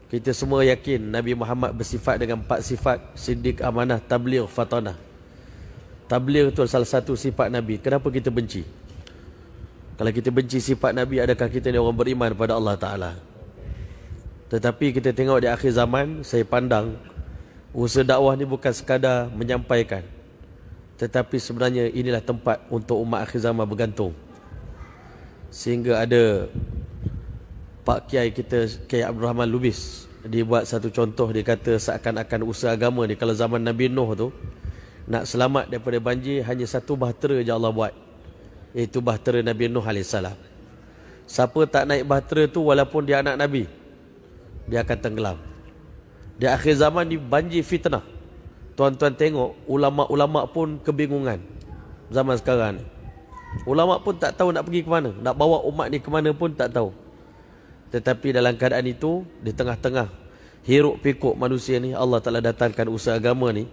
Kita semua yakin Nabi Muhammad bersifat dengan 4 sifat: siddiq, amanah, tabligh, fatanah. Tabligh itu salah satu sifat Nabi. Kenapa kita benci? Kalau kita benci sifat Nabi, adakah kita ni orang beriman pada Allah Ta'ala? Tetapi kita tengok di akhir zaman, saya pandang usaha dakwah ni bukan sekadar menyampaikan, tetapi sebenarnya inilah tempat untuk umat akhir zaman bergantung. Sehingga ada Pak Kiai kita, Kiai Abdul Rahman Lubis, dia buat satu contoh. Dia kata seakan-akan usaha agama ni, kalau zaman Nabi Nuh tu, nak selamat daripada banjir, hanya satu bahtera je Allah buat, iaitu bahtera Nabi Nuh AS. Siapa tak naik bahtera tu, walaupun dia anak Nabi, dia akan tenggelam. Di akhir zaman ni banjir fitnah. Tuan-tuan tengok, ulama-ulama pun kebingungan zaman sekarang ni. Ulama pun tak tahu nak pergi ke mana, nak bawa umat ni ke mana pun tak tahu. Tetapi dalam keadaan itu, di tengah-tengah hiruk pikuk manusia ni, Allah Ta'ala datangkan usaha agama ni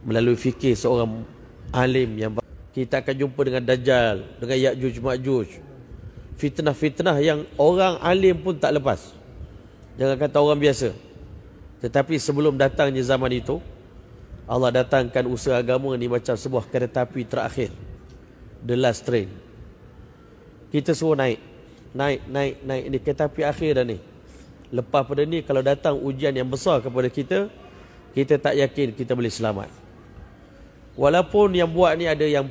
melalui fikir seorang alim yang kita akan jumpa dengan Dajjal, dengan Ya'juj Ma'juj. Fitnah-fitnah yang orang alim pun tak lepas, jangan kata orang biasa. Tetapi sebelum datangnya zaman itu, Allah datangkan usaha agama ni macam sebuah kereta api terakhir, the last train. Kita suruh naik. Ini kereta api akhir dah ni. Lepas pada ni, kalau datang ujian yang besar kepada kita, kita tak yakin kita boleh selamat. Walaupun yang buat ni ada yang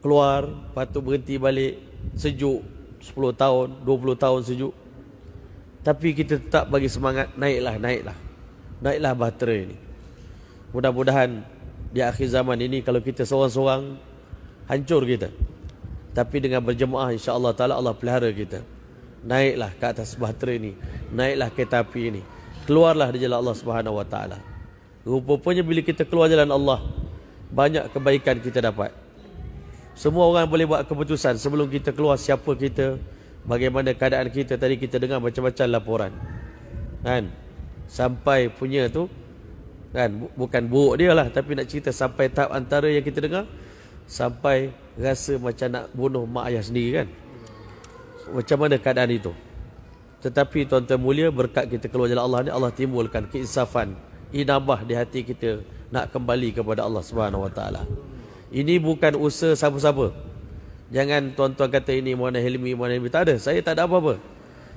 keluar, patut berhenti balik, sejuk 10 tahun, 20 tahun sejuk, tapi kita tetap bagi semangat, naiklah bahtera ini. Mudah-mudahan di akhir zaman ini, kalau kita seorang-seorang, hancur kita. Tapi dengan berjemaah, insya-Allah Ta'ala Allah pelihara kita. Naiklah ke atas bahtera ini, naiklah kereta api ini, keluarlah di jalan Allah Subhanahu Wa Ta'ala. Rupanya bila kita keluar jalan Allah, banyak kebaikan kita dapat. Semua orang boleh buat keputusan sebelum kita keluar, siapa kita, bagaimana keadaan kita. Tadi kita dengar macam-macam laporan, kan? Sampai punya tu, kan, bukan buruk dia lah, tapi nak cerita sampai tahap antara yang kita dengar, sampai rasa macam nak bunuh mak ayah sendiri, kan? Macam mana keadaan itu? Tetapi tuan-tuan mulia, berkat kita keluar jalan Allah ni, Allah timbulkan keinsafan, inabah di hati kita nak kembali kepada Allah Subhanahu Wa Ta'ala. Ini bukan usaha siapa-siapa. Jangan tuan-tuan kata ini Muhammad Hilmi, Muhammad Hilmi. Tak ada, saya tak ada apa-apa.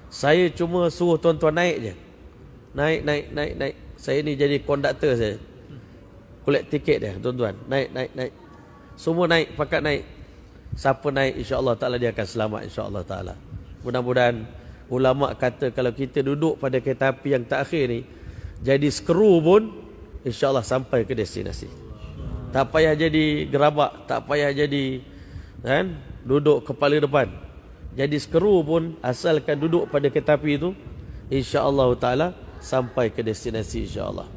Saya cuma suruh tuan-tuan naik je. Naik. Saya ni jadi konduktor saya, collect tiket dia, tuan-tuan. Naik. Semua naik, pakat naik. Siapa naik, insya-Allah Ta'ala dia akan selamat, insya-Allah Ta'ala. Mudah-mudahan, ulama kata kalau kita duduk pada kereta api yang terakhir ni, jadi skru pun, insya-Allah sampai ke destinasi. Tak payah jadi gerabak, tak payah jadi, kan, duduk kepala depan. Jadi skru pun, asalkan duduk pada kereta api itu, insya-Allah Ta'ala sampai ke destinasi, insya-Allah.